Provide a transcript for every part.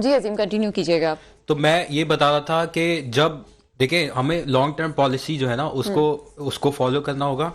جی عظیم continue کیجیے گا آپ. تو میں یہ بتا رہا تھا کہ جب دیکھیں ہمیں لانگ ٹرم پالیسی جو ہے نا اس کو فالو کرنا ہوگا.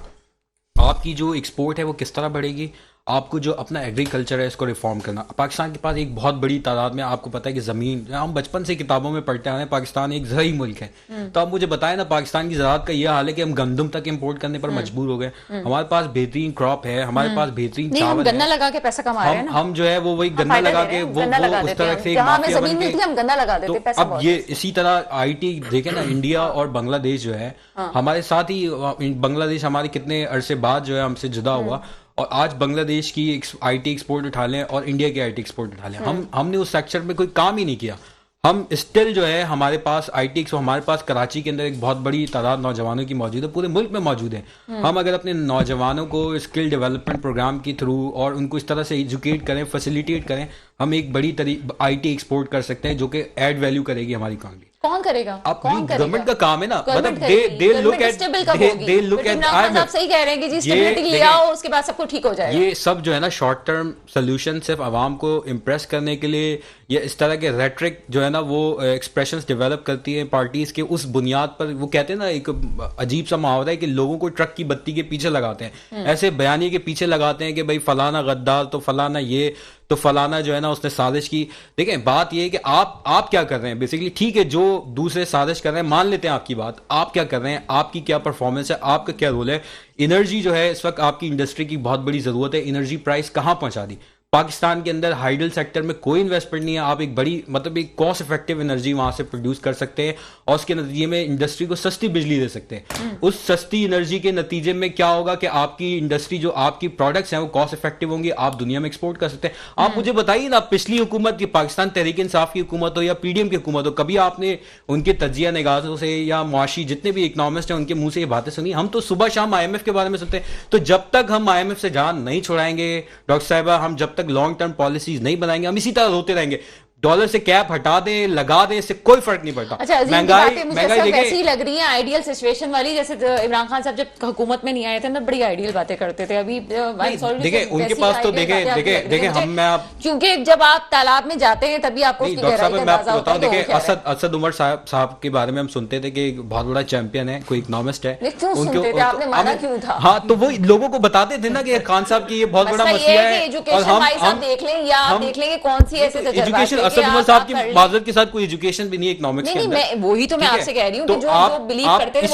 آپ کی جو ایکسپورٹ ہے وہ کس طرح بڑھے گی, آپ کو جو اپنا ایگریکلچر ہے اس کو ریفارم کرنا. پاکستان کے پاس ایک بہت بڑی تعداد میں آپ کو پتہ ہے کہ زمین, ہم بچپن سے کتابوں میں پڑھتے آئے ہیں پاکستان ایک زرعی ملک ہے. تو آپ مجھے بتائیں نا, پاکستان کی زراعت کا یہ حال ہے کہ ہم گندم تک امپورٹ کرنے پر مجبور ہو گئے. ہمارے پاس بہترین کراپ ہے, ہمارے پاس بہترین نہیں, ہم چاول گنا ہے, لگا کے پیسہ کما رہے ہیں نا, ہم جو ہے وہ وہی گنا لگا کے وہ اس طرح سے ایک جہاں ہمیں مافیا زمین بن کے. ملتی ہے ہم گنا لگا تو دیتے, پیسہ اب بہت یہ اسی طرح آئی ٹی دیکھیں نا, انڈیا اور بنگلہ دیش جو ہے ہمارے ساتھ ہی, بنگلہ دیش ہماری کتنے عرصے بعد جو ہے ہم سے جدا ہوا, اور آج بنگلہ دیش کی آئی ٹی ایکسپورٹ اٹھا لیں اور انڈیا کی آئی ٹی ایکسپورٹ اٹھا لیں, ہم نے اس سیکٹر میں کوئی کام ہی نہیں کیا. ہم اسٹل جو ہے ہمارے پاس آئی ٹی ہمارے پاس کراچی کے اندر ایک بہت بڑی تعداد نوجوانوں کی موجود ہے, پورے ملک میں موجود ہیں. ہم اگر اپنے نوجوانوں کو اسکل ڈیولپمنٹ پروگرام کے تھرو اور ان کو اس طرح سے ایجوکیٹ کریں, فیسیلیٹیٹ کریں, ہم ایک بڑی آئی ٹی ایکسپورٹ کر سکتے ہیں جو کہ ایڈ ویلیو کرے گی ہماری اکانومی. کون کرے گا, اب کون کرے گا, گورنمنٹ کا کام ہے نا, مطلب عمران صاحب صحیح کہہ رہے ہیں کہ جی اسٹیبلٹی لے آؤ, اس کے بعد سب کچھ ٹھیک ہو جائے گا. یہ سب جو ہے نا شارٹ ٹرم سولوشن صرف عوام کو امپریس کرنے کے لیے, یا اس طرح کے ریٹرک جو ہے نا وہ ایکسپریشنز ڈیولپ کرتی ہیں پارٹیز کے, اس بنیاد پر وہ کہتے ہیں نا, ایک عجیب سا محاورہ ہے کہ لوگوں کو ٹرک کی بتی کے پیچھے لگاتے ہیں, ایسے بیانیے کے پیچھے لگاتے ہیں کہ بھائی فلانا غدار تو فلانا یہ تو فلانا جو ہے نا اس نے سازش کی. دیکھیں بات یہ ہے کہ آپ کیا کر رہے ہیں بیسیکلی. ٹھیک ہے جو دوسرے سازش کر رہے ہیں مان لیتے ہیں آپ کی بات, آپ کیا کر رہے ہیں, آپ کی کیا پرفارمنس ہے, آپ کا کیا رول ہے. انرجی جو ہے اس وقت آپ کی انڈسٹری کی بہت بڑی ضرورت ہے, انرجی پرائس کہاں پہنچا دی. پاکستان کے اندر ہائیڈل سیکٹر میں کوئی انویسٹمنٹ نہیں ہے, آپ ایک بڑی مطلب ایک کاسٹ افیکٹو انرجی وہاں سے پروڈیوس کر سکتے ہیں اور اس کے نتیجے میں انڈسٹری کو سستی بجلی دے سکتے ہیں. اس سستی انرجی کے نتیجے میں کیا ہوگا کہ آپ کی انڈسٹری جو آپ کی پروڈکٹس ہیں وہ کاسٹ افیکٹو ہوں گی, آپ دنیا میں ایکسپورٹ کر سکتے ہیں. آپ مجھے بتائیے نا, پچھلی حکومت کی پاکستان تحریک انصاف کی حکومت ہو یا پی ڈی ایم کی حکومت ہو, کبھی آپ نے ان کے تجزیہ نگاروں سے یا معاشی جتنے بھی اکنامسٹ ہیں ان کے منہ سے یہ باتیں سنی؟ ہم تو صبح شام آئی ایم ایف کے بارے میں سنتے ہیں. تو جب تک ہم آئی ایم ایف سے جان نہیں چھڑائیں گے ڈاکٹر صاحبہ, ہم جب تک لانگ ٹرم پالیسیز نہیں بنائیں گے, ہم اسی طرح روتے رہیں گے. ڈالر سے کیپ ہٹا دیں, لگا دیں, اس سے کوئی فرق نہیں پڑتا. اچھا عظیم کی باتیں مجھے سب ایسی لگ رہی ہیں آئیڈیل سچویشن والی, جیسے عمران خان صاحب جب حکومت میں نہیں آئے تھے نا بڑی آئیڈیل باتیں کرتے تھے. ابھی دیکھیں ان کے پاس تو دیکھیں ہم میں آپ کیونکہ جب آپ تالاب میں جاتے ہیں تبھی آپ کو اس کی گہرائی کا اندازہ ہوتا ہے. دیکھیں اسد عمر صاحب کے بارے میں ہم سنتے تھے کہ بہت بڑا چیمپئن ہے, کوئی اکنامسٹ ہے. کیوں سنتے تھے, آپ نے مانا کیوں تھا؟ ہاں تو وہ لوگوں کو بتاتے تھے نا کہ خان صاحب کی یہ بہت بڑا مسئلہ ہے. ایجوکیشن وائز آپ دیکھ لیں یا آپ دیکھ لیں کہ کون سی ایسے تجربات ایجوکیشن اسد عمر صاحب کی معذرت کے ساتھ کوئی ایجوکیشن بھی نہیں اکنامکس کے اندر. وہی تو میں آپ سے کہہ رہی ہوں کہ جو بلیو کرتے ہیں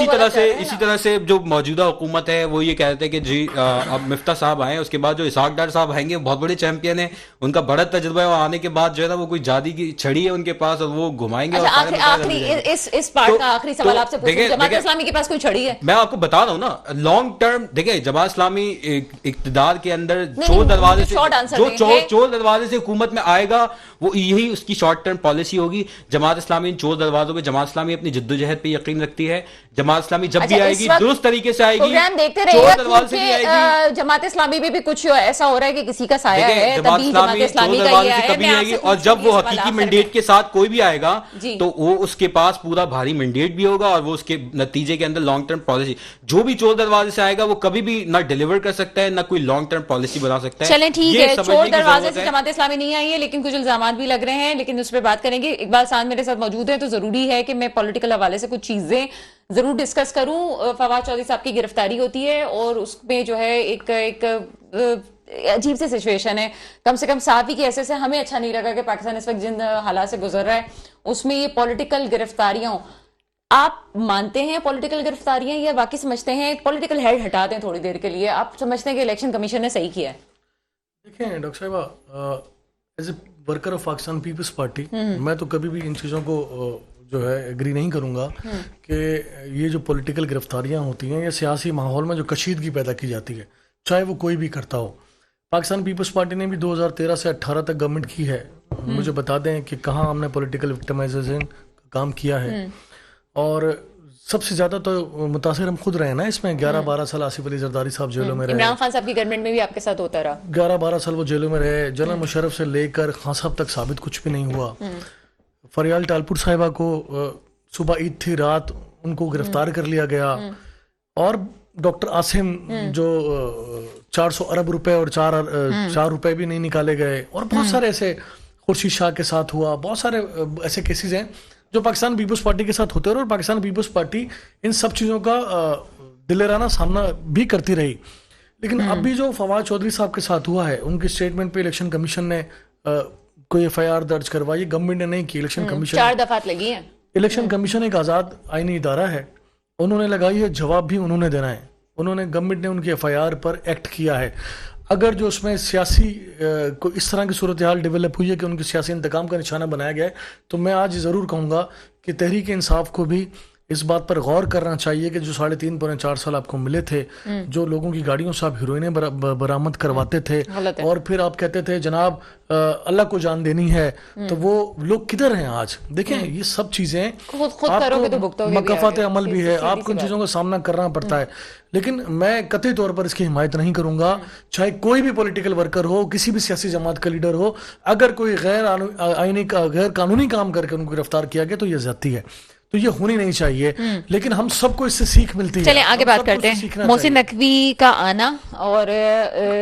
اسی طرح سے جو موجودہ حکومت ہے وہ یہ کہتے ہیں کہ جی اب مفتاح صاحب آئے, اس کے بعد جو اسحاق ڈار صاحب آئیں گے بہت بڑے چیمپئن ہیں, ان کا بڑا تجربہ ہے, آنے کے بعد جو ہے نا وہ کوئی جادی کی چھڑی ہے ان کے پاس اور وہ گھمائیں گے. اس پارٹ کا آخری سوال آپ سے پوچھوں, جماعت اسلامی کے پاس کوئی چھڑی ہے؟ میں آپ کو بتا رہا ہوں نا, لانگ ٹرم دیکھیں جماعت اسلامی اقتدار کے اندر چور دروازے سے حکومت میں آئے گا, وہ یہی اس کی شارٹ ٹرم پالیسی ہوگی. جماعت اسلامی ان چور دروازوں پہ, جماعت اسلامی اپنی جدوجہد پہ یقین رکھتی ہے. جماعت اسلامی جب بھی آئے گی درست طریقے سے آئے گی, چور دروازے سے بھی آئے گی. جماعت اسلامی بھی کچھ ایسا ہو رہا ہے کہ کسی کا سایہ ہے, جماعت اسلامی چور دروازے سے کبھی آئے گی, اور جب وہ حقیقی مینڈیٹ کے ساتھ کوئی بھی آئے گا تو وہ اس کے پاس پورا بھاری مینڈیٹ بھی ہوگا, اور وہ اس کے نتیجے کے اندر لانگ ٹرم پالیسی. جو بھی چور دروازے سے آئے گا وہ کبھی بھی نہ ڈیلیور کر سکتا ہے نہ کوئی لانگ ٹرم پالیسی بنا سکتا ہے. چلیں ٹھیک ہے, چور دروازے سے جماعت اسلامی نہیں آئی ہے, لیکن کچھ الزامات بھی لگ رہے ہیں, لیکن اس پہ بات کریں گے. اقبال سعد میرے ساتھ موجود ہے, تو ضروری ہے کہ میں پولیٹیکل حوالے سے کچھ چیزیں ضرور ڈسکس کروں. فواد چودھری صاحب کی گرفتاری ہوتی ہے اور اس میں جو ہے ایک عجیب سی سچویشن ہے. کم سے کم صحافی کی حیثیت سے ہمیں اچھا نہیں لگا کہ پاکستان اس وقت جن حالات سے گزر رہا ہے اس میں یہ پولیٹیکل گرفتاریاں ہوں. آپ مانتے ہیں پولیٹیکل گرفتاریاں, یا باقی سمجھتے ہیں پولیٹیکل ہیڈ ہٹا دیں تھوڑی دیر کے لیے؟ آپ سمجھتے ہیں کہ الیکشن کمیشن نے صحیح کیا ہے؟ دیکھیں ڈاکٹر صاحبہ, as a worker of Pakistan Peoples Party میں تو کبھی بھی ان چیزوں کو جو ہے ایگری نہیں کروں گا کہ یہ جو پولیٹیکل گرفتاریاں ہوتی ہیں یا سیاسی ماحول میں جو کشیدگی پیدا کی جاتی ہے, چاہے وہ کوئی بھی کرتا ہو. پاکستان پیپلز پارٹی نے بھی 2013 سے 18 تک گورنمنٹ کی ہے. مجھے بتا دیں کہ کہاں ہم نے پولیٹیکل وکٹمائزیشن کا کام کیا ہے, اور سب سے زیادہ تو متاثر ہم خود رہے نا اس میں. 11-12 سال آصف علی زرداری صاحب جیلوں میں رہے, عمران خان صاحب کی گورنمنٹ میں بھی آپ کے ساتھ ہوتا رہا. 11-12 سال وہ جیلوں میں رہے. جنرل مشرف سے لے کر خان صاحب تک ثابت کچھ بھی نہیں ہوا. فریال ٹالپور صاحبہ کو صبح عید تھی, رات ان کو گرفتار کر لیا گیا, اور ڈاکٹر عاصم جو 400 ارب روپے اور 4 روپے بھی نہیں نکالے گئے, اور بہت سارے ایسے خورشید شاہ کے ساتھ ہوا, بہت سارے ایسے کیسز ہیں جو پاکستان پیپلز پارٹی کے ساتھ ہوتے رہے, اور پاکستان پیپلز پارٹی ان سب چیزوں کا دلیرانہ سامنا بھی کرتی رہی. لیکن ابھی جو فواد چودھری صاحب کے ساتھ ہوا ہے, ان کی اسٹیٹمنٹ پہ الیکشن کمیشن نے کوئی ایف آئی آر درج کروائی, گورنمنٹ نے نہیں کی, الیکشن کمیشن 4 دفعات لگی ہیں. الیکشن کمیشن ایک آزاد آئینی ادارہ ہے, انہوں نے لگائی ہے, جواب بھی انہوں نے دینا ہے. انہوں نے گورنمنٹ نے ان کی ایف آئی آر پر ایکٹ کیا ہے. اگر جو اس میں سیاسی کوئی اس طرح کی صورتحال ڈیولپ ہوئی ہے کہ ان کی سیاسی انتقام کا نشانہ بنایا گیا ہے, تو میں آج ضرور کہوں گا کہ تحریک انصاف کو بھی اس بات پر غور کرنا چاہیے کہ جو 3.5 پونے 4 سال آپ کو ملے تھے, جو لوگوں کی گاڑیوں سے آپ ہیروئنیں برآمد کرواتے تھے اور پھر آپ کہتے تھے جناب اللہ کو جان دینی ہے, تو وہ لوگ کدھر ہیں آج؟ دیکھیں یہ سب چیزیں آپ کو مکافات عمل بھی ہے, آپ کو ان چیزوں کا سامنا کرنا پڑتا ہے. لیکن میں قطعی طور پر اس کی حمایت نہیں کروں گا, چاہے کوئی بھی پولیٹیکل ورکر ہو, کسی بھی سیاسی جماعت کا لیڈر ہو, اگر کوئی غیر آئینی غیر قانونی کام کر کے ان کو گرفتار کیا گیا تو یہ زیادتی ہے, تو یہ ہونی نہیں چاہیے. لیکن ہم سب کو اس سے سیکھ ملتی ہے. چلیں آگے بات کرتے ہیں. محسن نقوی کا آنا اور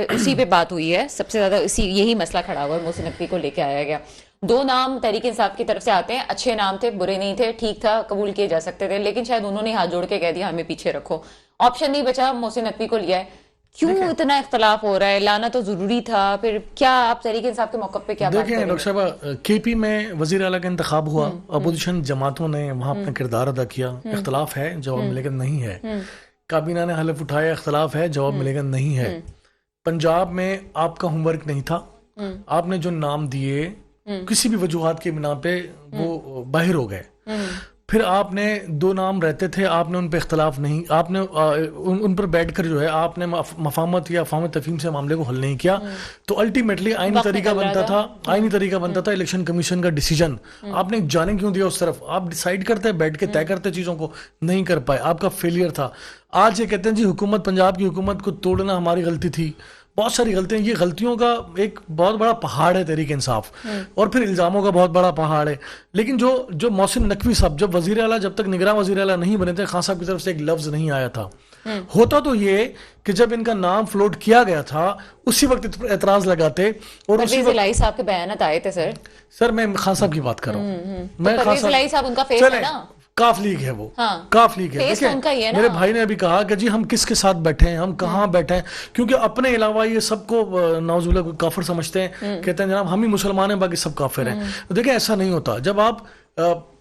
اسی پہ بات ہوئی ہے, سب سے زیادہ یہی مسئلہ کھڑا ہوا ہے, محسن نقوی کو لے کے آیا گیا. 2 نام تحریک انصاف کی طرف سے آتے ہیں, اچھے نام تھے, برے نہیں تھے, ٹھیک تھا, قبول کیے جا سکتے تھے, لیکن شاید انہوں نے ہاتھ جوڑ کے کہہ دیا ہمیں پیچھے رکھو, آپشن نہیں بچا, محسن نقوی کو لیا ہے. کیوں اتنا اختلاف ہو رہا ہے؟ لانا تو ضروری تھا. پھر کیا آپ تحریک انصاف کے موقف پہ کیا بات کریں گے؟ دیکھیں ڈاکٹر صاحبہ, کے پی میں وزیر اعلیٰ کا انتخاب ہوا, اپوزیشن جماعتوں نے وہاں اپنا کردار ادا کیا, اختلاف ہے, جواب ملے گا نہیں ہے. کابینہ نے حلف اٹھایا, اختلاف ہے, جواب ملے گا نہیں ہے. پنجاب میں آپ کا ہوم ورک نہیں تھا, آپ نے جو نام دیے کسی بھی وجوہات کی بنا پہ وہ باہر ہو گئے. پھر آپ نے 2 نام رہتے تھے, آپ نے ان پہ اختلاف نہیں, آپ نے ان پر بیٹھ کر جو ہے آپ نے مفاہمت یا افہام تفہیم سے معاملے کو حل نہیں کیا. تو الٹیمیٹلی آئینی طریقہ بنتا تھا الیکشن کمیشن کا ڈیسیجن. آپ نے جانے کیوں دیا اس طرف؟ آپ ڈیسائیڈ کرتے, بیٹھ کے طے کرتے چیزوں کو, نہیں کر پائے, آپ کا فیلئر تھا. آج یہ کہتے ہیں جی حکومت, پنجاب کی حکومت کو توڑنا ہماری غلطی تھی. بہت ساری غلطیاں, یہ غلطیوں کا ایک بہت بڑا پہاڑ ہے تحریک انصاف, اور پھر الزاموں کا بہت بڑا پہاڑ ہے. لیکن جو محسن نقوی صاحب جب وزیر اعلیٰ, جب تک نگراں وزیر اعلیٰ نہیں بنے تھے, خان صاحب کی طرف سے ایک لفظ نہیں آیا تھا. ہوتا تو یہ کہ جب ان کا نام فلوٹ کیا گیا تھا اسی وقت اعتراض لگاتے, اور پرویز الہی صاحب کے بیانات آئے تھے. سر میں خان صاحب کی بات کر رہا ہوں, میں پرویز الہی صاحب ان کا فیس ہے نا, کاف لیگ ہے, وہ کاف لیگ ہے. دیکھیں میرے بھائی نے ابھی کہا کہ جی ہم کس کے ساتھ بیٹھے ہیں, ہم کہاں بیٹھے ہیں, کیونکہ اپنے علاوہ یہ سب کو نعوذ باللہ کافر سمجھتے ہیں, کہتے ہیں جناب ہم ہی مسلمان ہیں باقی سب کافر ہیں. دیکھیں ایسا نہیں ہوتا. جب آپ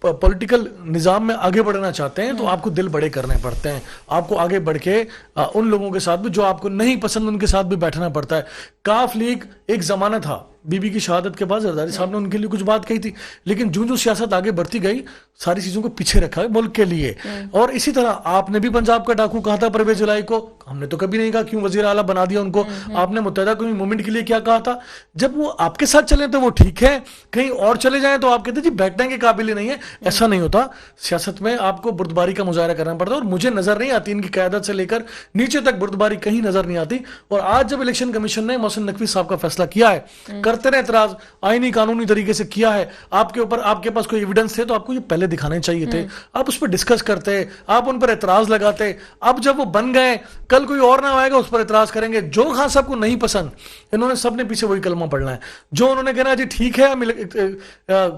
پولیٹیکل نظام میں آگے بڑھنا چاہتے ہیں تو آپ کو دل بڑے کرنے پڑتے ہیں, آپ کو آگے بڑھ کے ان لوگوں کے ساتھ بھی جو آپ کو نہیں پسند ان کے ساتھ بھی بیٹھنا پڑتا ہے. کاف لیگ ایک زمانہ تھا, بی بی کی شہادت کے بعد زرداری صاحب نے ان کے لیے کچھ بات کہی تھی, لیکن جو سیاست آگے بڑھتی گئی ساری چیزوں کو پیچھے رکھا ملک کے لیے. اور اسی طرح آپ نے بھی پنجاب کا ڈاکو کہا تھا پرویز الہی کو, ہم نے تو کبھی نہیں کہا کیوں وزیر اعلیٰ بنا دیا ان کو. آپ نے متحدہ قومی موومنٹ کے لیے کیا کہا تھا؟ جب وہ آپ کے ساتھ چلیں تو وہ ٹھیک ہے, کہیں اور چلے جائیں تو آپ کہتے ہیں جی بیٹھنے کے قابل ہی نہیں ہے. ایسا نہیں ہوتا. سیاست میں آپ کو بردباری کا مظاہرہ کرنا پڑتا ہے, اور مجھے نظر نہیں آتی ان کی قیادت سے لے کر نیچے تک بردباری کہیں نظر نہیں آتی. اور آج جب الیکشن کمیشن نے محسن نقوی صاحب کا فیصلہ کیا ہے, کرتے رہے اعتراض, آئینی قانونی طریقے سے کیا ہے, آپ کے اوپر آپ کے پاس کوئی ایویڈنس تھے تو آپ کو یہ پہلے دکھانے چاہیے تھے, آپ اس پر ڈسکس کرتے, آپ ان پر اعتراض لگاتے. اب جب وہ بن گئے, کل کوئی اور نہ آئے گا اس پر اعتراض کریں گے. جو خان صاحب کو نہیں پسند, انہوں نے سب نے پیچھے وہی کلمہ پڑھنا ہے. جو انہوں نے کہنا جی ٹھیک ہے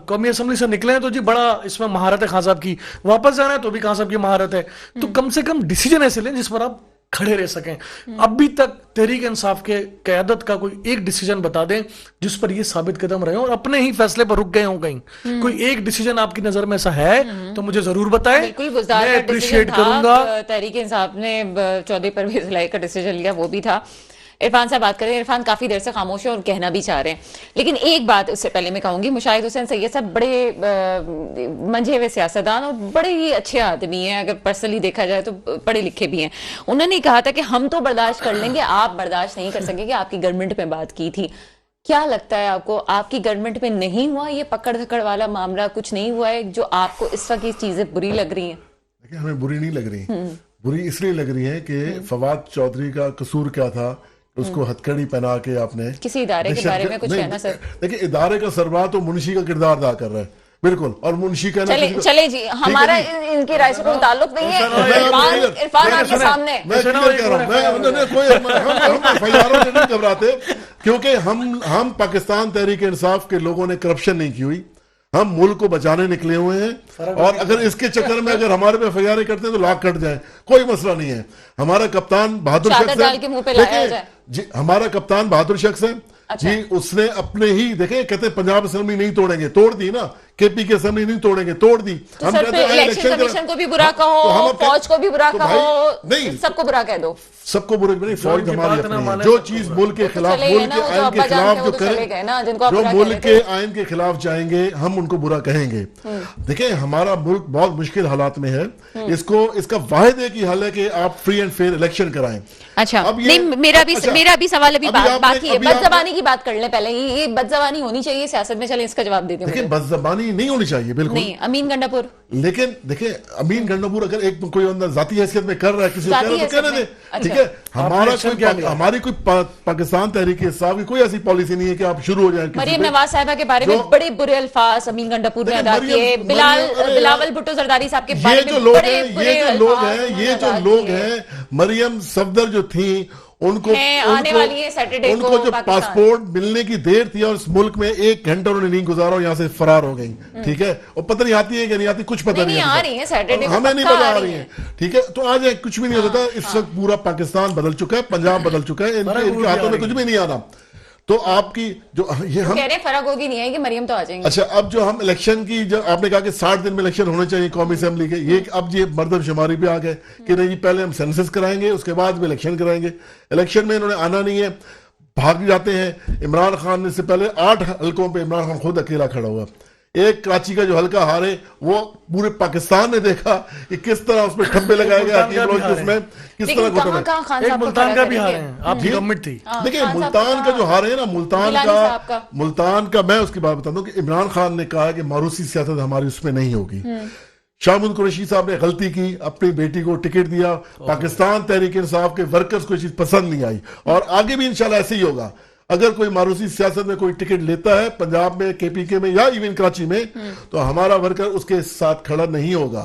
قومی اسمبلی سے نکلے ہیں تو جی بڑا اس میں مہارت ہے خان صاحب کی, واپس جانا ہے تو بھی خان صاحب کی مہارت ہے. تو کم سے کم ڈیسیجن ایسے لیں جس پر آپ کھڑے رہ سکیں. ابھی تک تحریک انصاف کے قیادت کا کوئی ایک ڈیسیجن بتا دیں جس پر یہ ثابت قدم رہے ہوں اور اپنے ہی فیصلے پر رک گئے ہوں. کہیں کوئی ایک ڈیسیجن آپ کی نظر میں ایسا ہے تو مجھے ضرور بتائیں, میں اپریشیٹ کروں گا. تحریک انصاف نے چودھری پرویز الہی کا ڈیسیجن لیا, وہ بھی تھا. عرفان صاحب بات کریں. عرفان کافی دیر سے خاموش ہے اور کہنا بھی چاہ رہے ہیں, لیکن ایک بات اس سے پہلے میں کہوں گی, مشاہد حسین سید صاحب بڑے منجھے ہوئے سیاستدان اور بڑے ہی اچھے آدمی ہیں, اگر پرسنلی دیکھا جائے تو پڑھے لکھے بھی ہیں. انہوں نے کہا تھا کہ ہم تو برداشت کر لیں گے, آپ برداشت نہیں کر سکیں گے. آپ کی گورنمنٹ میں بات کی تھی, کیا لگتا ہے آپ کو, آپ کی گورنمنٹ میں نہیں ہوا یہ پکڑ دھکڑ والا معاملہ, کچھ نہیں ہوا ہے جو آپ کو اس وقت یہ چیزیں بری لگ رہی ہیں؟ دیکھیں ہمیں بری نہیں لگ رہی, بری اس لیے لگ رہی ہے کہ فواد چودھری کا قصور کیا تھا, اس کو ہتھکڑی پہنا کے آپ نے کسی ادارے کے بارے میں کچھ کہنا. سر دیکھیں ادارے کا سربراہ تو منشی کا کردار ادا کر رہا ہے, بالکل. اور منشی کہنا چلے جی, ہمارا ان کی رائے سے کوئی تعلق نہیں ہے. عرفان آپ کے سامنے میں کلیئر کہہ رہا ہوں, ہم FIR سے نہیں گھبراتے, کیونکہ ہم پاکستان تحریک انصاف کے لوگوں نے کرپشن نہیں کی ہوئی, ہم ملک کو بچانے نکلے ہوئے ہیں, اور اگر اس کے چکر میں اگر ہمارے پہ FIR کرتے ہیں تو لاکھ کٹ جائیں, کوئی مسئلہ نہیں ہے. ہمارا کپتان بہادر شخص ہے, جی ہمارا کپتان بہادر شخص ہے جی, اس نے اپنے ہی دیکھیں کہتے ہیں پنجاب اسمبلی نہیں توڑیں گے, توڑ دی نا. KP کی اسمبلی نہیں توڑیں گے, توڑ دی. ہم کہتے ہیں الیکشن کمیشن کو بھی برا کہو, فوج کو بھی برا کہو, سب کو برا کہہ دو. سب کو برا نہیں, فوج ہماری اپنی ہے. جو چیز ملک کے خلاف, ملک کے آئین کے خلاف جو کریں, جو ملک کے آئین کے خلاف جائیں گے ہم ان کو برا کہیں گے. دیکھیں ہمارا ملک بہت مشکل حالات میں ہے, اس کا واحد ایک ہی حل ہے کہ آپ فری اینڈ فیئر الیکشن کرائیں. اچھا نہیں, میرا بھی سوال ابھی باقی ہے. بد زبانی کی بات کر لیں پہلے, یہ بد زبانی ہونی چاہیے سیاست میں, چلیں اس کا جواب دیتے ہیں. دیکھیں بد زبانی نہیں ہونی چاہیے بالکل نہیں. امین گنڈاپور, لیکن دیکھیں امین گنڈاپور اگر ایک کوئی اندر ذاتی حیثیت میں کر رہا ہے کسی کو کہہ رہا تو کہنے دیں, ٹھیک ہے. ہماری کوئی پاکستان تحریک انصاف کی کوئی ایسی پالیسی نہیں ہے کہ آپ شروع ہو جائیں. مریم نواز صاحبہ کے بارے میں بڑے برے الفاظ امین گنڈاپور نے ادا کیے, بلاول بھٹو زرداری صاحب کے بارے میں بڑے برے الفاظ. یہ جو لوگ ہیں, مریم صفدر جو تھیں, ان کو جو پاسپورٹ ملنے کی دیر تھی اور اس ملک میں 1 گھنٹہ انہوں نے نہیں گزارا اور یہاں سے فرار ہو گئی, ٹھیک ہے. اور پتہ نہیں آتی ہے کہ نہیں آتی, کچھ پتہ نہیں آ رہی ہے سیٹرڈے کو, ہمیں نہیں پتہ آ رہی ہیں, ٹھیک ہے. تو آج کچھ بھی نہیں ہوتا تھا. اس وقت پورا پاکستان بدل چکا ہے, پنجاب بدل چکا ہے, ان کے ہاتھوں میں کچھ بھی نہیں آ رہا. تو آپ کی جو یہ ہم کہہ رہے ہیں فرق ہوگی نہیں ہے کہ مریم تو آ جائیں گے. اچھا, اب جو ہم الیکشن کی, جو آپ نے کہا کہ 60 دن میں الیکشن ہونے چاہیے قومی اسمبلی کے, یہ اب یہ مردم شماری پہ آ گئے کہ نہیں جی پہلے ہم سینسس کرائیں گے اس کے بعد بھی الیکشن کرائیں گے. الیکشن میں انہوں نے آنا نہیں ہے, بھاگ جاتے ہیں. عمران خان نے سے پہلے 8 حلقوں پہ عمران خان خود اکیلا کھڑا ہوا. ایک کراچی کا جو حلقہ ہارے, وہ پورے پاکستان نے دیکھا کہ کس طرح اس میں ٹھپے لگائے گئے, اس میں کس طرح ملتان کا بھی ہارے ہیں, آپ کی گورنمنٹ تھی. دیکھیں ملتان کا جو ہارے ہیں نا, ملتان کا میں اس کی بات بتا دوں کہ عمران خان نے کہا کہ ماروسی سیاست ہماری اس میں نہیں ہوگی. شاہ محمود قریشی صاحب نے غلطی کی, اپنی بیٹی کو ٹکٹ دیا. پاکستان تحریک انصاف کے ورکرز کو یہ چیز پسند نہیں آئی, اور آگے بھی انشاءاللہ ایسے ہی ہوگا. اگر کوئی ماروسی سیاست میں کوئی ٹکٹ لیتا ہے پنجاب میں, KPK میں, یا ایون کراچی میں, تو ہمارا ورکر اس کے ساتھ کھڑا نہیں ہوگا.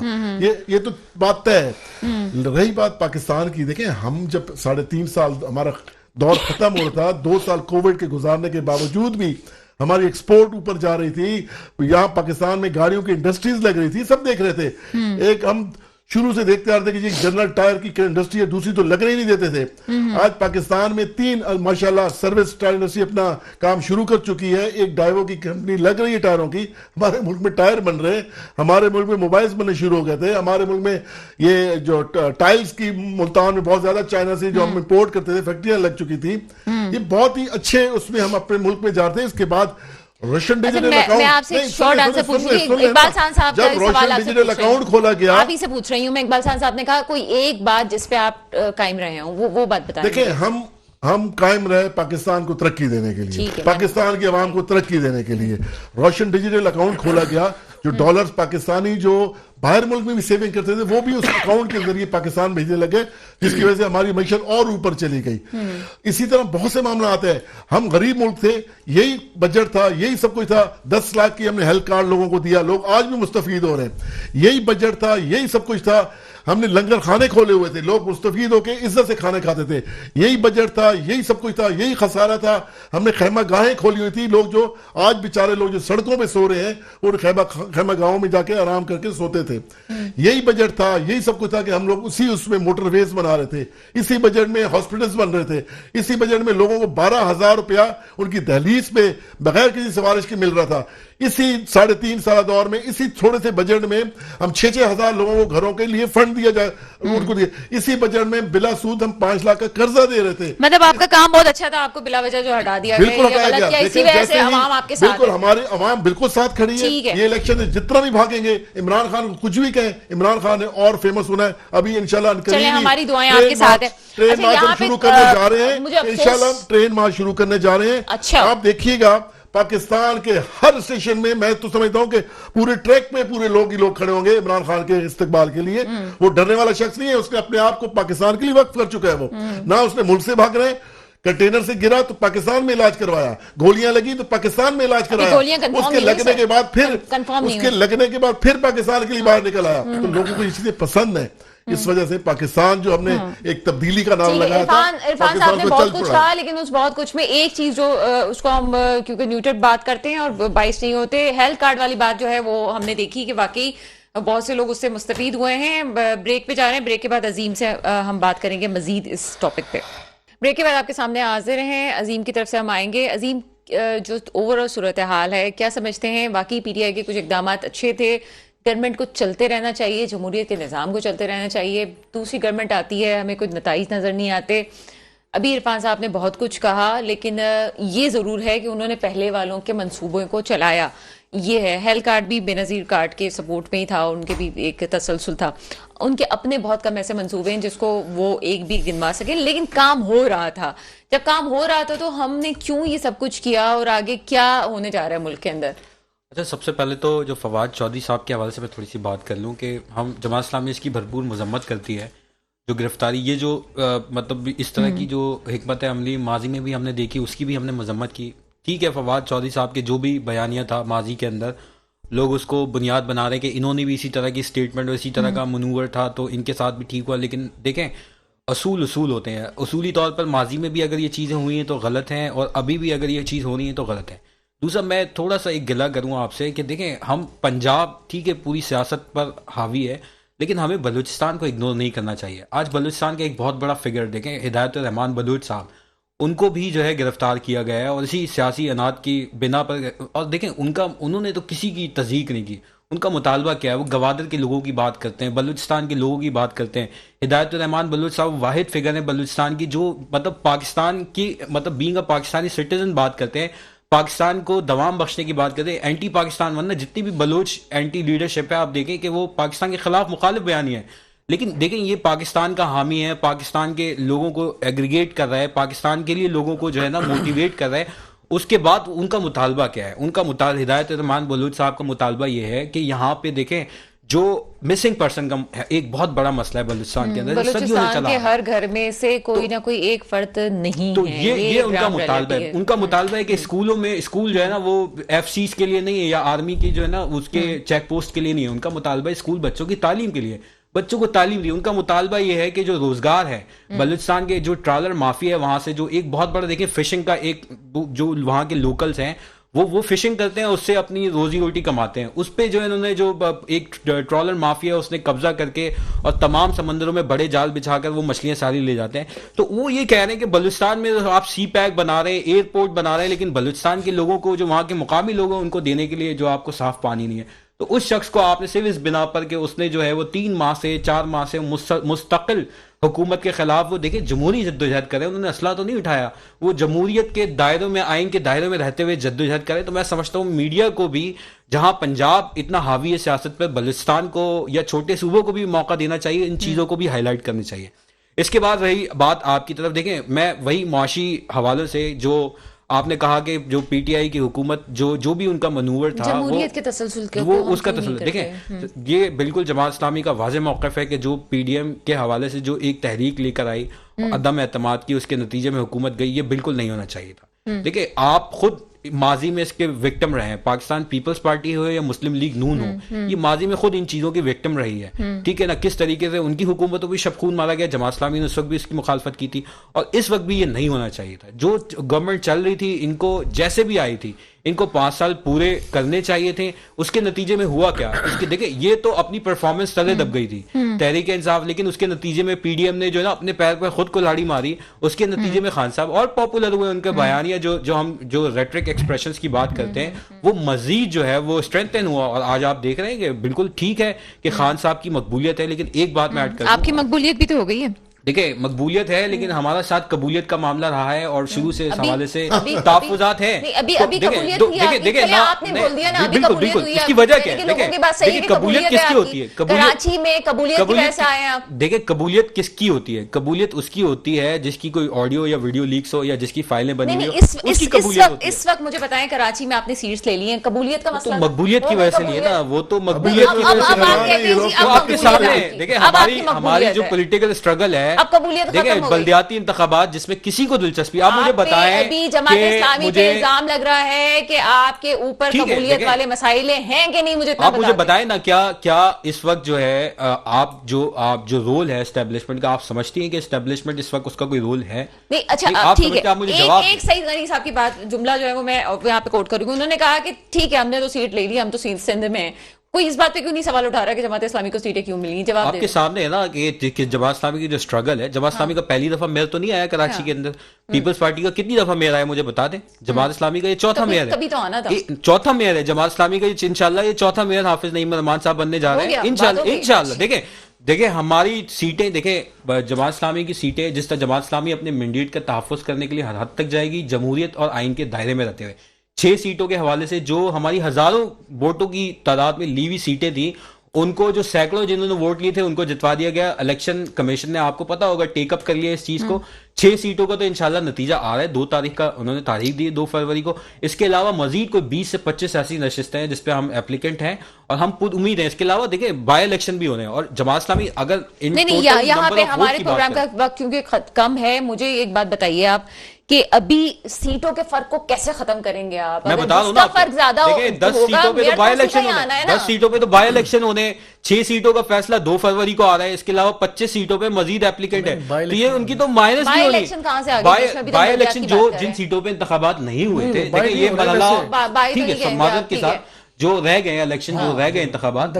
یہ تو بات طے ہے. رہی بات پاکستان کی, دیکھیں ہم جب 3.5 سال ہمارا دور ختم ہو رہا تھا, 2 سال کووڈ کے گزارنے کے باوجود بھی ہماری ایکسپورٹ اوپر جا رہی تھی. یہاں پاکستان میں گاڑیوں کی انڈسٹریز لگ رہی تھی, سب دیکھ رہے تھے. ایک ہم شروع سے دیکھتے آ رہے تھے کہ جنرل ٹائر کی انڈسٹری ہے, دوسری تو لگنے ہی نہیں دیتے تھے. آج پاکستان میں 3 ماشاءاللہ سروس ٹائر انڈسٹری اپنا کام شروع کر چکی ہے. ایک ڈائیوو کی کمپنی لگ رہی ہے ٹائروں کی. ہمارے ملک میں ٹائر بن رہے ہیں, ہمارے ملک میں موبائلز بننے شروع ہو گئے تھے. ہمارے ملک میں یہ جو ٹائلز کی ملتان میں بہت زیادہ چائنا سے جو ہم امپورٹ کرتے تھے, فیکٹریاں لگ چکی تھی. یہ بہت ہی اچھے اس میں ہم اپنے ملک میں جاتے ہیں. اس کے بعد روشن ڈیجیٹل میں آپ سے شارٹ آنسر پوچھ رہی ہوں. اقبال خان صاحب کا سوال آپ سے ڈیجیٹل اکاؤنٹ کھولا گیا, آپ ہی سے پوچھ رہی ہوں میں. اقبال خان صاحب نے کہا کوئی ایک بات جس پہ آپ قائم رہے ہوں, وہ بات بتائیں. دیکھیں ہم قائم رہے پاکستان کو ترقی دینے کے لیے, پاکستان کی عوام کو ترقی دینے کے لیے. روشن ڈیجیٹل اکاؤنٹ کھولا گیا, جو ڈالرز پاکستانی جو باہر ملک میں بھی سیونگ کرتے تھے وہ بھی اس اکاؤنٹ کے ذریعے پاکستان بھیجنے لگے, جس کی وجہ سے ہماری معیشت اور اوپر چلی گئی. اسی طرح بہت سے معاملات ہیں. ہم غریب ملک تھے, یہی بجٹ تھا, یہی سب کچھ تھا. 10 لاکھ کی ہم نے ہیلتھ کارڈ لوگوں کو دیا, لوگ آج بھی مستفید ہو رہے ہیں. یہی بجٹ تھا, یہی سب کچھ تھا. ہم نے لنگر خانے کھولے ہوئے تھے, لوگ مستفید ہو کے عزت سے کھانے کھاتے تھے. یہی بجٹ تھا, یہی سب کچھ تھا, یہی خسارہ تھا. ہم نے خیمہ گاہیں کھولی ہوئی تھی. لوگ جو آج بیچارے لوگ جو سڑکوں پہ سو رہے ہیں, وہ خیمہ گاہوں میں جا کے آرام کر کے سوتے تھے. یہی بجٹ تھا, یہی سب کچھ تھا کہ ہم لوگ اس میں موٹر ویز بنا رہے تھے. اسی بجٹ میں ہاسپٹلز بن رہے تھے. اسی بجٹ میں لوگوں کو 12,000 روپیہ ان کی دہلیز پہ بغیر کسی سفارش کے مل رہا تھا. اسی 3.5 سالہ دور میں اسی تھوڑے سے بجٹ میں ہم 6-6 ہزار لوگوں کو گھروں کے لیے فنڈ دیا جائے, ان کو دیا. اسی بجٹ میں بلا سود ہم 5 لاکھ کا قرضہ دے رہے تھے. مطلب آپ کا کام بہت اچھا تھا, آپ کو بلا وجہ جو ہٹا دیا گیا, بالکل ہٹایا گیا. اسی وجہ سے عوام آپ کے ساتھ ہے. بالکل ہماری عوام بالکل ساتھ کھڑی ہے. یہ الیکشن جتنا بھی بھاگیں گے, عمران خان کچھ بھی کہیں, عمران خان نے اور فیمس ہونا ہے. ابھی انشاءاللہ چلیں ہماری دعائیں آپ کے ساتھ ہیں. ٹرین مارچ ہم شروع کرنے جا رہے ہیں, انشاءاللہ ٹرین مارچ شروع کرنے جا رہے ہیں. آپ دیکھیے گا پاکستان کے ہر اسٹیشن میں تو سمجھتا ہوں کہ پورے ٹریک میں پورے لوگ ہی لوگ کھڑے ہوں گے عمران خان کے استقبال کے لیے. وہ ڈرنے والا شخص نہیں ہے, اس نے اپنے آپ کو پاکستان کے لیے وقف کر چکا ہے. وہ نہ اس نے ملک سے بھاگ رہے ہیں, कंटेनर से गिरा तो पाकिस्तान में इलाज करवाया, गोलियां लगी तो पाकिस्तान में इलाज गोलियां कराया, confirm उसके नहीं हुई लगने सर। के बाद फिर confirm नहीं उसके लगने के बाद फिर पाकिस्तान के लिए बाहर निकल आया। तो लोगों को ये चीजें पसंद है, इस वजह से पाकिस्तान जो हमने एक तब्दीली का नाम ठीक है, लगाया था, इरफान साहब ने को बहुत चल कुछ पड़ा। कहा, लेकिन उस बहुत कुछ में एक चीज जो उसको हम क्योंकि न्यूट्रल बात करते हैं और बाइस नहीं होते, हेल्थ कार्ड वाली बात जो है वो हमने देखी कि वाकई बहुत से लोग उससे मुस्तफीद हुए हैं। ब्रेक पे जा रहे हैं, ब्रेक के बाद अजीम से हम बात करेंगे मजीद इस टॉपिक पे। ब्रेक के बाद आपके सामने हाजिर हैं, अजीम की तरफ से हम आएंगे। अजीम, जो ओवरऑल सूरत हाल है क्या समझते हैं? वाकई पीटीआई के कुछ इकदाम अच्छे थे, गवर्नमेंट को चलते रहना चाहिए, जमहूरियत के निज़ाम को चलते रहना चाहिए, दूसरी गवर्नमेंट आती है हमें कुछ नताइज नज़र नहीं आते। अभी इरफान साहब ने बहुत कुछ कहा, लेकिन ये ज़रूर है कि उन्होंने पहले वालों के मंसूबों को चलाया। ये है, हेल्थ कार्ड भी बेनज़ीर कार्ड के सपोर्ट में ही था, उनके भी एक तसलसल था, उनके अपने बहुत कम ऐसे मंसूबे हैं जिसको वो एक भी गिनवा सके, लेकिन काम हो रहा था। जब काम हो रहा था तो हमने क्यों ये सब कुछ किया और आगे क्या होने जा रहा है मुल्क के अंदर? अच्छा, सबसे पहले तो जो फवाद चौधरी साहब के हवाले से मैं थोड़ी सी बात कर लूँ कि हम जमात इस्लामी इसकी भरपूर मजम्मत करती है। जो गिरफ्तारी, ये जो मतलब इस तरह की जो हिकमत अमली माजी में भी हमने देखी, उसकी भी हमने मजम्मत की। ठीक है, फवाद चौधरी साहब के जो भी बयानिया था माजी के अंदर, लोग उसको बुनियाद बना रहे कि इन्होंने भी इसी तरह की स्टेटमेंट और इसी तरह का मनूवर था तो इनके साथ भी ठीक हुआ। लेकिन देखें, असूल होते हैं। उसूली तौर पर माजी में भी अगर ये चीज़ें हुई हैं तो गलत हैं, और अभी भी अगर ये चीज़ हो रही है तो गलत है। दूसरा, मैं थोड़ा सा एक गिला करूँगा आपसे कि देखें, हम पंजाब ठीक है पूरी सियासत पर हावी है, लेकिन हमें बलूचिस्तान को इग्नोर नहीं करना चाहिए। आज बलूचिस्तान का एक बहुत बड़ा फिगर देखें, हिदायतुर रहमान बलूच साहब, उनको भी जो है गिरफ्तार किया गया है और इसी सियासी अनाद की बिना पर। और देखें, उन्होंने तो किसी की तस्दीक नहीं की। उनका मुतालबा क्या है? वो गवादर के लोगों की बात करते हैं, बलूचिस्तान के लोगों की बात करते हैं। हिदायतुर रहमान बलूच साहब वाहिद फिगर है बलूचिस्तान की जो मतलब पाकिस्तान की, मतलब बीइंग अ पाकिस्तानी सिटीजन बात करते हैं, पाकिस्तान को दवाम बख्शने की बात करते हैं, एंटी पाकिस्तान, वरना जितनी भी बलोच एंटी लीडरशिप है आप देखें कि वो पाकिस्तान के खिलाफ मुखालिफ बयानी है। लेकिन देखें, ये पाकिस्तान का हामी है, पाकिस्तान के लोगों को एग्रीगेट कर रहा है, पाकिस्तान के लिए लोगों को जो है ना मोटिवेट कर रहा है। उसके बाद उनका मुतालबा क्या है? उनका हिदायतुर रहमान बलूच साहब का मुतालबा ये है कि यहाँ पे देखें, जो मिसिंग पर्सन का एक बहुत बड़ा मसला है बलूचिस्तान के अंदर, बलूचिस्तान के हर घर में से कोई ना कोई एक फर्द नहीं तो है। ये उनका मुतालबा है। उनका मुतालबा है कि स्कूलों में, स्कूल जो है ना वो एफसीज के लिए नहीं है या आर्मी की जो है ना उसके चेक पोस्ट के लिए नहीं है। उनका मुतालबा है स्कूल बच्चों की तालीम के लिए, बच्चों को तालीम दी। उनका मुतालबा ये है कि जो रोजगार है, बलूचिस्तान के जो ट्रालर माफिया है वहां से जो एक बहुत बड़ा देखें फिशिंग का एक, जो वहां के लोकल्स हैं वो फिशिंग करते हैं, उससे अपनी रोजी रोटी कमाते हैं। उस पे जो इन्होंने जो एक ट्रॉलर माफिया उसने कब्जा करके और तमाम समंदरों में बड़े जाल बिछाकर वो मछलियां सारी ले जाते हैं। तो वो ये कह रहे हैं कि बलूचिस्तान में आप सी पैक बना रहे हैं, एयरपोर्ट बना रहे हैं, लेकिन बलूचिस्तान के लोगों को, जो वहां के मुकामी लोग हैं, उनको देने के लिए जो आपको साफ पानी नहीं है। तो उस शख्स को आपने सिर्फ इस बिना पर कि उसने जो है वो 3 माह से 4 माह से मुस्तकिल हुकूमत के खिलाफ वो देखिए जमहूरी जद्दोजहद करें, उन्होंने असला तो नहीं उठाया, वो जमहूरियत के दायरों में, आइन के दायरों में रहते हुए जद्दोजहद करें। तो मैं समझता हूँ मीडिया को भी, जहां पंजाब इतना हावी है सियासत पर, बलूचिस्तान को या छोटे सूबों को भी मौका देना चाहिए, इन चीज़ों को भी हाईलाइट करनी चाहिए। इसके बाद रही बात आपकी तरफ, देखें मैं वही मुआशी हवालों से जो आपने कहा कि जो पीटीआई की हुकूमत जो भी उनका मनूवर था जमहूरियत के तसलसल के वो उसका तसलसल देखें, ये बिल्कुल जमात इस्लामी का वाज़ेह मौक़िफ़ है कि जो पीडीएम के हवाले से जो एक तहरीक लेकर आई, अदम एतमाद की, उसके नतीजे में हुकूमत गई, ये बिल्कुल नहीं होना चाहिए था। देखिए, आप खुद माजी में इसके विक्टिम रहे हैं, पाकिस्तान पीपल्स पार्टी हो या मुस्लिम लीग नून हो, ये माजी में खुद इन चीज़ों की विक्टिम रही है। ठीक है ना, किस तरीके से उनकी हुकूमतों भी शबखून मारा गया, जमात इस्लामी ने उस वक्त भी इसकी मुखालफत की थी, और इस वक्त भी ये नहीं होना चाहिए था। जो गवर्नमेंट चल रही थी, इनको जैसे भी आई थी, इनको 5 साल पूरे करने चाहिए थे। उसके नतीजे में हुआ क्या? इसके देखिए, ये तो अपनी परफॉर्मेंस तले दब गई थी तहरीक इंसाफ, लेकिन उसके नतीजे में पीडीएम ने जो है ना अपने पैर पर खुद को लाड़ी मारी। उसके नतीजे में खान साहब और पॉपुलर हुए, उनके बयानिया जो रेटरिक एक्सप्रेशंस की बात करते हैं, वो मजीद जो है वो स्ट्रेंथन हुआ। और आज आप देख रहे हैं कि बिल्कुल ठीक है कि खान साहब की मकबूलियत है, लेकिन एक बात मैं ऐड कर दूं, आपकी मकबूलियत भी तो हो गई है। देखिए, मकबूलियत है, लेकिन हमारा साथ कबूलियत का मामला रहा है और शुरू से इस हवाले से तहफ़्फ़ुज़ात है। बिल्कुल, इसकी वजह क्या है? देखिए, कबूलियत किसकी होती है? कराची में कबूलियत कैसे आए आप? देखिए, कबूलियत किसकी होती है? कबूलियत उसकी होती है जिसकी कोई ऑडियो या वीडियो लीक्स हो या जिसकी फाइलें बनी हुई हो, उसकी कबूलियत होती है। इस वक्त मुझे बताएं, कराची में आपने सीट्स ले ली हैं, कबूलियत का मसला, मकबूलियत की वजह से नहीं है ना, वो तो मकबूलियत की वजह से आपके सामने। देखिए, हमारी जो पॉलिटिकल स्ट्रगल है अब कबूलियत खत्म देखिए हो गई। बल्दियाती इंतखाबात जिसमें किसी को दिलचस्पी, आप मुझे बताएं अभी जमात कि इस्लामी पे इल्जाम लग रहा है कि आपके ऊपर ठीक है, कबूलियत देखें, वाले मसाइल हैं कि नहीं, मुझे इतना आप मुझे बता दें। बताएं ना, क्या इस वक्त जो है आप जो रोल है एस्टेब्लिशमेंट का, आप समझती हैं कि एस्टेब्लिशमेंट इस वक्त उसका कोई रोल है? नहीं, अच्छा आप ठीक समझते हैं, आप मुझे है, जवाब एक सईद गनी साहब की बात, जुमला जो है वो मैं यहाँ पे कोट करूंगी। उन्होंने कहा कि ठीक है हमने तो सीट ले ली, हम तो सिंध में हैं। कोई इस बात पे क्यों नहीं सवाल उठा रहा कि जमात इस्लामी को सीटें क्यों मिली? जवाब आपके दे। सामने है ना कि जमात इस्लामी की जो स्ट्रगल है, जमात इस्लामी का पहली दफा मेयर तो नहीं आया कराची के अंदर। पीपल्स पार्टी का कितनी दफा मेयर आया मुझे बता दें? जमात इस्लामी का ये चौथा मेयर है। कभी तो आना था। चौथा मेयर है जमात इस्लामी का, इंशाल्लाह ये चौथा मेयर हाफिज नईम रहमान साहब बनने जा रहे हैं इंशाल्लाह। देखिए हमारी सीटें, देखिए जमात इस्लामी की सीटें जिस तरह जमात इस्लामी अपने मैंडेट का तहफ़्फ़ुज़ करने के लिए हर हद तक जाएगी, जमहूरियत और आइन के दायरे में रहते हुए। 6 सीटों के हवाले से जो हमारी हजारों वोटों की तादाद में ली हुई सीटें थी, उनको जो सैकड़ों जिन्होंने वोट लिए थे उनको जितवा दिया गया। इलेक्शन कमीशन ने, आपको पता होगा, टेकअप कर लिया इस चीज को। 6 सीटों का तो इंशाल्लाह नतीजा आ रहा है। 2 तारीख का उन्होंने तारीख दी, 2 फरवरी को। इसके अलावा मजीद कोई 20 से 25 ऐसी नशिस्तें हैं जिसपे हम एप्लीकेंट हैं और हम खुद उम्मीद हैं। इसके अलावा देखिए बाय इलेक्शन भी होने हैं और जमात इस्लामी अगर नहीं, यहाँ पे हमारे प्रोग्राम का वक्त क्योंकि कम है, मुझे एक बात बताइए आप कि अभी सीटों के फर्क को कैसे खत्म करेंगे आप? मैं बता दूं ना, फर्क ज्यादा देखिए 10 सीटों पे तो बाय इलेक्शन होने, 10 सीटों पे तो बाय इलेक्शन होने, 6 सीटों का फैसला 2 फरवरी को आ रहा है। इसके अलावा 25 सीटों पे मजीद एप्लीकेंट है, तो ये उनकी तो माइनस भी होनी। बाय इलेक्शन जो जिन सीटों पे इंतखाबात नहीं हुए थे, देखिए ये मरहला ठीक है, समाजत के साथ जो रह गए इलेक्शन, जो रह गए इंतखाबात,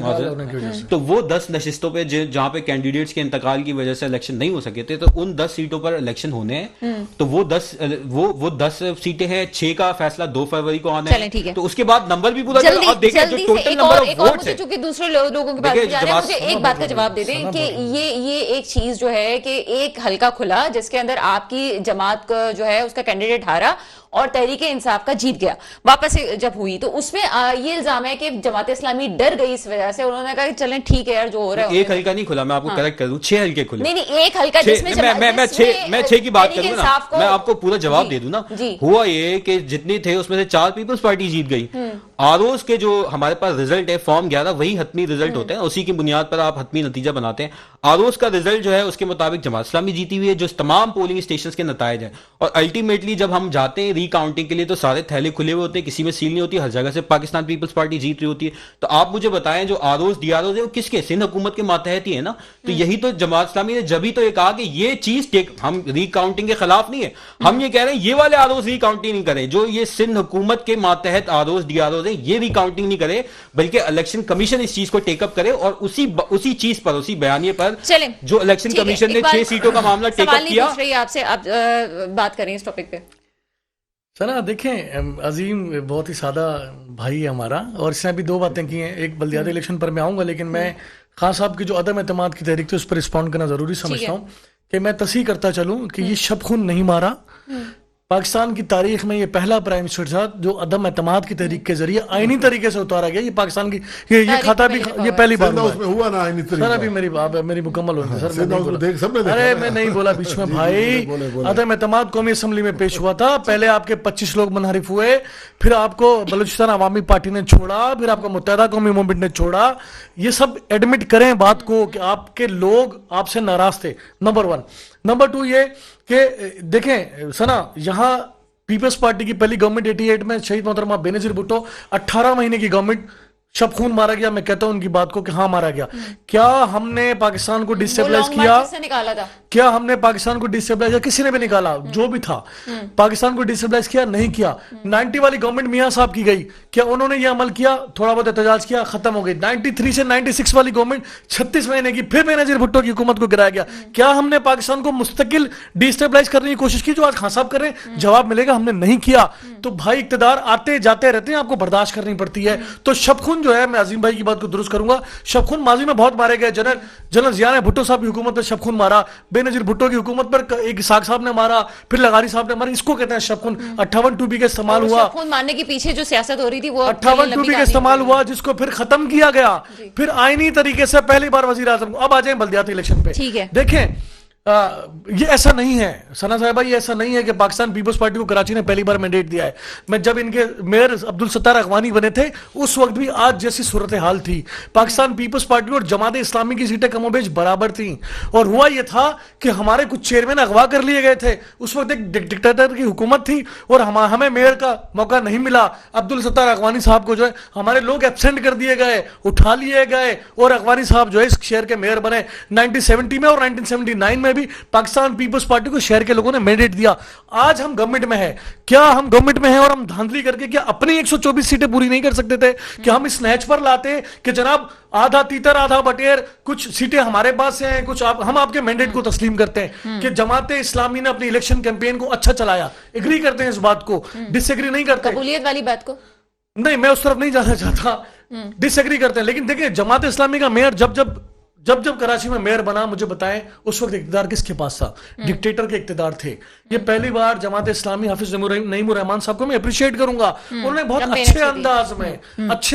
तो वो 10 नशिस्तों पे जहां पे कैंडिडेट्स के इंतकाल की वजह से इलेक्शन नहीं हो सके थे, तो उन 10 सीटों पर इलेक्शन होने हैं। तो वो 10 सीटें हैं, 6 का फैसला 2 फरवरी को आना है, तो उसके बाद नंबर भी पूरा जल्दी देखिए जो टोटल नंबर ऑफ वोट्स है। क्योंकि दूसरे लोगों के पास मुझे एक बात का जवाब दे दें कि ये एक चीज जो है कि एक हल्का खुला जिसके अंदर आपकी जमात का जो है उसका कैंडिडेट हारा और तहरीक इंसाफ का जीत गया, वापस जब हुई तो उसमें ये इल्जाम है कि जमात इस्लामी डर गई इस वजह से। उन्होंने कहा कि चलें ठीक है यार जो हो रहा है। एक हल्का नहीं खुला, मैं आपको करेक्ट कर दूं, 6 हल्के खुले। नहीं, एक हल्का जिसमें मैं 6 की बात करूं ना, मैं आपको पूरा जवाब दे दूं ना। हुआ ये कि जितने थे उसमें से 4 पीपल्स पार्टी जीत गई। आरओज के जो हमारे पास रिजल्ट है फॉर्म 11, वही हतमी रिजल्ट होते हैं, उसी की बुनियाद पर आप हतमी नतीजा बनाते हैं। आरओज का रिजल्ट जो है उसके मुताबिक जमात इस्लामी जीती हुई है, जो तमाम पोलिंग स्टेशन के नतायज हैं। और अल्टीमेटली जब हम जाते हैं रीकाउंटिंग के लिए तो सारे थैले खुले हुए होते हैं, किसी में सील नहीं होती, हर जगह से पाकिस्तान पीपल्स पार्टी जीत रही होती है। तो आप मुझे बताएं जो आरओज डीआरओज है वो किसके? सिंध हुकूमत के मातहत ही है ना। तो यही तो जमात इस्लामी ने जब ही तो ये कहा कि ये चीज हम रीकाउंटिंग के खिलाफ नहीं है, हम ये कह रहे हैं ये वाले आरओज रीकाउंटिंग नहीं करें, जो ये सिंध हुकूमत के मातहत आरओज डीआरओज है ये रीकाउंटिंग नहीं करे, बल्कि इलेक्शन कमीशन इस चीज को टेकअप करे और उसी चीज पर, उसी बयानिए पर जो इलेक्शन कमीशन ने 6 सीटों का मामला टेकअप किया। आपसे आप बात करें इस टॉपिक पे। सना देखें, अजीम बहुत ही सादा भाई है हमारा और इसने अभी 2 बातें की हैं। एक बल्दियाती इलेक्शन पर मैं आऊंगा, लेकिन मैं खान साहब की जो अदम एतमाद की तहरीक थी उस पर रिस्पॉन्ड करना जरूरी समझता हूँ कि मैं तस्हीह करता चलूं कि ये शब खून नहीं मारा। पाकिस्तान की तारीख में ये पहला प्राइम मिनिस्टर था जो अदम एतमाद की तहरीक के जरिए आईनी तरीके से उतारा गया। ये पाकिस्तान की ये खाता भी ये पहली बार हुआ ना आईनी तरीके। सर अभी मेरी मुकम्मल होने सर, अरे मैं नहीं बोला बीच में भाई। अदम एतमाद कौमी असम्बली में पेश हुआ था, पहले आपके 25 लोग मुनहरिफ हुए, फिर आपको बलूचिस्तान अवामी पार्टी ने छोड़ा, फिर आपका मुत्तहदा कौमी मूवमेंट ने छोड़ा। ये सब एडमिट करें बात को कि आपके लोग आपसे नाराज थे, नंबर 1। नंबर 2 ये कि देखें सना, यहाँ पीपल्स पार्टी की पहली गवर्नमेंट 88 में शहीद मोहतरमा बेनजीर भुट्टो 18 महीने की गवर्नमेंट, शब खून मारा गया। मैं कहता हूं उनकी बात को कि हाँ मारा गया। क्या हमने पाकिस्तान को डिस्टेबलाइज किया? निकाला था क्या हमने पाकिस्तान को डिस्टेबलाइज, किसी ने भी निकाला जो भी था, पाकिस्तान को डिस्टेबलाइज किया? नहीं किया। 90 वाली गवर्नमेंट मियां साहब की गई, क्या उन्होंने ये अमल किया? थोड़ा बहुत एहतजाज किया, खत्म हो गई। 93 से 96 वाली गवर्नमेंट 36 महीने की, फिर बेनजीर भुट्टो की हुकूमत को गिराया गया। क्या हमने पाकिस्तान को मुस्तकिल डिस्टेबलाइज करने की कोशिश की जो आज खान साहब कर रहे हैं? जवाब मिलेगा हमने नहीं किया। तो भाई इक्तदार आते जाते रहते हैं, आपको बर्दाश्त करनी पड़ती है। तो शब खून जो है, मैं अजीम भाई की बात को दुरुस्त करूंगा, शब खून माजी में बहुत मारे गए। जनरल जिया ने भुट्टो साहब की हुकूमत पर शब खून मारा, बेनजीर भुट्टो की हुकूमत पर एक इसाक साहब ने मारा, फिर लगारी साहब ने मारा। इसको कहते हैं शब खून। 58 टूबी का इस्तेमाल हुआ, शब खून मारने के पीछे जो सियासत हो रही थी वो 58 टूबी का इस्तेमाल हुआ, जिसको फिर खत्म किया गया, फिर आईनी तरीके से पहली बार वजीर आजम। अब आ जाए बल्दियाती इलेक्शन पे। ठीक है, देखें ये ऐसा नहीं है सना साहिबा, ये ऐसा नहीं है कि पाकिस्तान पीपल्स पार्टी को कराची ने पहली बार मैंडेट दिया है। मैं जब इनके मेयर अब्दुल सत्तार अगवानी बने थे उस वक्त भी आज जैसी सूरत हाल थी। पाकिस्तान पीपल्स पार्टी और जमात इस्लामी की सीटें कमोबेश बराबर थी, और हुआ यह था कि हमारे कुछ चेयरमैन अगवा कर लिए गए थे। उस वक्त एक डिक्टेटर की हुकूमत थी और हमें मेयर का मौका नहीं मिला। अब्दुल सत्तार अगवानी साहब को जो है हमारे लोग एब्सेंट कर दिए गए, उठा लिए गए, और अगवानी साहब जो है इस शहर के मेयर बने 1970 में, और 1979 में भी पाकिस्तान पीपल्स पार्टी को शहर के लोगों ने मैंडेट दिया। आज हम गवर्नमेंट में है, क्या हम गवर्नमेंट में है और हम धांधली करके क्या अपनी 124 सीटें पूरी नहीं कर सकते थे? कि हम इस नहज पर लाते कि जनाब आधा तीतर आधा बटेर, कुछ सीटें हमारे पास हैं, कुछ हम आपके मैंडेट को तस्लीम करते हैं कि जमात इस्लामी ने अपनी इलेक्शन कैंपेन को अच्छा चलाया, एग्री करते हैं इस बात को, डिसएग्री नहीं करते। कबूलियत वाली बात को नहीं, मैं उस तरफ नहीं जाना चाहता, डिसएग्री करते हैं। लेकिन देखिए, जमात इस्लामी का मेयर जब कराची में मेयर बना, मुझे बताएं उस वक्त इक़्तिदार किसके पास था? डिक्टेटर के इक़्तिदार थे। ये पहली बार जमात इस्लामी, हाफिज नईमुर रहमान साहब को मैं अप्रिशिएट करूंगा, उन्होंने बहुत अच्छे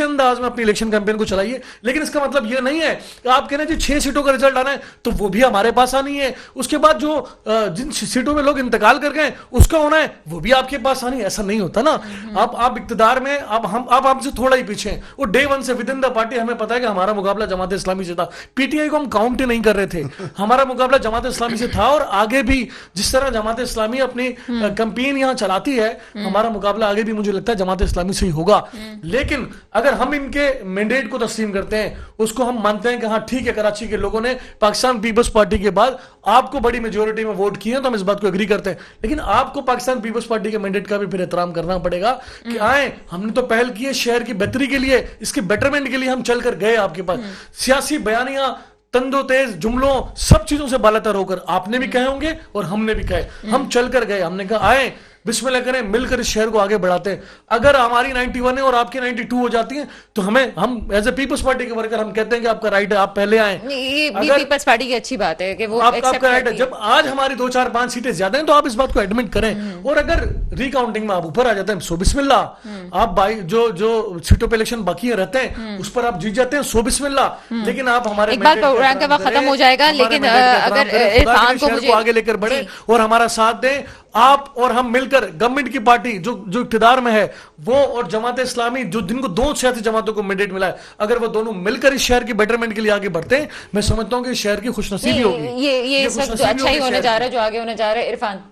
अंदाज में अपनी इलेक्शन कैंपेन को चलाई है। लेकिन इसका मतलब ये नहीं है कि आप कहना जी 6 सीटों का रिजल्ट आना है तो वो भी हमारे पास आनी है, उसके बाद जो जिन सीटों में लोग इंतकाल कर गए उसका होना है वो भी आपके पास आनी है। ऐसा नहीं होता ना। आप इक़्तिदार में आप हमसे थोड़ा ही पीछे हैं। वो डे वन से विद इन द पार्टी हमें पता है कि हमारा मुकाबला जमात इस्लामी से था। पीटीआई को हम काउंट ही नहीं कर रहे थे, हमारा मुकाबला जमात इस्लामी से था। और आगे भी जिस तरह जमात इस्लामी अपनी कैंपेन यहां चलाती है, हमारा मुकाबला आगे भी मुझे लगता है जमात इस्लामी से ही होगा। लेकिन अगर हम इनके मैंडेट को तस्लीम करते हैं, उसको हम मानते हैं कि हाँ ठीक है, कराची के लोगों ने पाकिस्तान पीपल्स पार्टी के बाद आपको बड़ी मेजोरिटी में वोट किए, तो हम इस बात को एग्री करते हैं। लेकिन आपको पाकिस्तान पीपल्स पार्टी के मैंडेट का भी फिर एहतराम करना पड़ेगा कि आए, हमने तो पहल की है शहर की बेहतरी के लिए, इसके बेटरमेंट के लिए हम चल कर गए आपके पास। सियासी बयानियां, तंदो तेज जुमलों, सब चीजों से बालातर होकर आपने भी कहे होंगे और हमने भी कहे, हम चलकर गए। हमने कहा आए बिस्मिल्लाह करें, मिलकर इस शहर को आगे बढ़ाते हैं। अगर हमारी 91 है और आपकी 92 हो जाती है तो हम एज ए पीपल्स पार्टी के वर्कर हम कहते हैं कि आपका राइट है, आप पहले आए। ये पीपल्स पार्टी की अच्छी बात है कि वो आपका राइट है। जब आज हमारी 2 4 5 सीटें ज्यादा हैं तो आप इस बात को एडमिट करें। और अगर रिकाउंटिंग में आप ऊपर आ जाते हैं सो बिस्मिल्लाह, आप जो सीटों पे इलेक्शन बाकी रहते हैं उस पर आप जीत जाते हैं सो बिस्मिल्लाह। लेकिन आप हमारे एक बार प्रोग्राम का वक्त खत्म हो जाएगा, लेकिन अगर इरफान को मुझे आगे लेकर बढ़े और हमारा साथ दें, आप और हम मिलकर गवर्नमेंट की पार्टी जो इक़्तिदार में है वो और जमात इस्लामी जो जिनको 2 सियासी जमातों को मैंडेट मिला है, अगर वो दोनों मिलकर इस शहर की बेटरमेंट के लिए आगे बढ़ते हैं, मैं समझता हूं कि इस शहर की खुशनसीबी होगी। ये इस वक्त जो अच्छा ही होने जा रहा है, जो आगे होने जा रहा है। इरफान,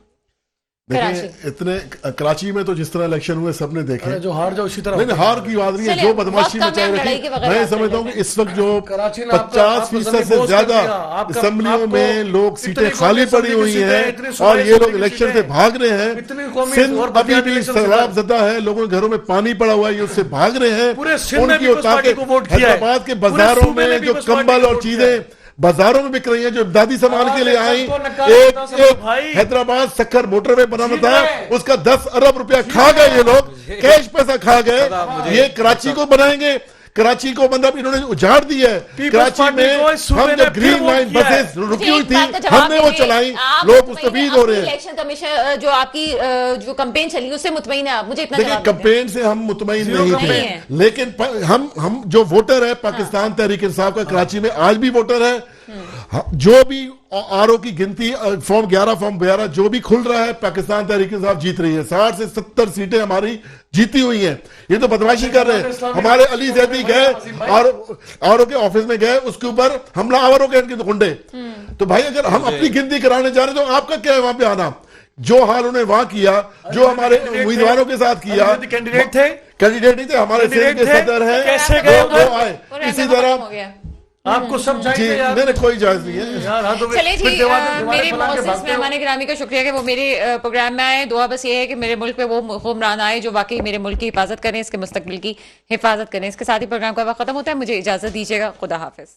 देखिए इतने कराची में तो जिस तरह इलेक्शन हुए सबने देखे, जो हार जाओ उसी तरह नहीं हार की बात नहीं है, जो बदमाशी मचाई रखी। मैं समझता हूँ कि इस वक्त जो 50% से ज्यादा असेंबलियों में लोग सीटें खाली पड़ी हुई हैं और ये लोग इलेक्शन से भाग रहे हैं। सिंध अभी भी सैलाब ज़दा है, लोगों के घरों में पानी पड़ा हुआ है, ये उससे भाग रहे हैं। उनकी हैदराबाद के बाजारों में जो कंबल और चीजें बाजारों में बिक रही हैं, जो इमदादी सामान के लिए आई, एक हैदराबाद सक्खर मोटरवे बनाना था, उसका 10 अरब रुपया खा गए ये लोग, कैश पैसा खा गए। ये कराची को बनाएंगे, कराची को मतलब इन्होंने उजाड़ दी है। कराची में हम जब ग्रीन लाइन बसेस रुकी हुई थी हमने वो चलाई, लोग मुस्तफीद हो रहे हैं। इलेक्शन कमीशन जो आपकी जो कैंपेन चली उससे मुतमईन है आप? मुझे इतना देखिए कैंपेन से हम मुतमईन नहीं थे, लेकिन हम जो वोटर है पाकिस्तान तहरीक इंसाफ का कराची में आज भी वोटर है। जो भी आरओ की गिनती फॉर्म 11 फॉर्म 12 जो भी खुल रहा है, पाकिस्तान तहरीक इंसाफ जीत रही है। 60 से 70 सीटें हमारी जीती हुई हैं। ये तो बदमाशी कर रहे हैं। हमारे अली जैदी गए और आरओ के ऑफिस में गए, उसके ऊपर हमला आवर हो गए इनके गुंडे। तो भाई अगर हम अपनी गिनती कराने जा रहे हैं तो आपका क्या है वहां पे आना? जो हाल उन्हें वहां किया, जो हमारे उम्मीदवारों के साथ किया, कैंडिडेट थे, कैंडिडेट नहीं थे, हमारे सेल के सदर हैं, वो आए। इसी तरह आपको सब चाहिए यार, मेरे कोई जायज नहीं है यार। हाँ तो चले जी, मेरे मोअज़्ज़िज़ मेहमान गिरामी का शुक्रिया कि वो मेरे प्रोग्राम में आए। दुआ बस ये है कि मेरे मुल्क पे वो हुक्मरान आए जो वाकई मेरे मुल्क की हिफाजत करें, इसके मुस्तकबिल की हिफाजत करें। इसके साथ ही प्रोग्राम का वक्त खत्म होता है, मुझे इजाजत दीजिएगा। खुदा हाफिज।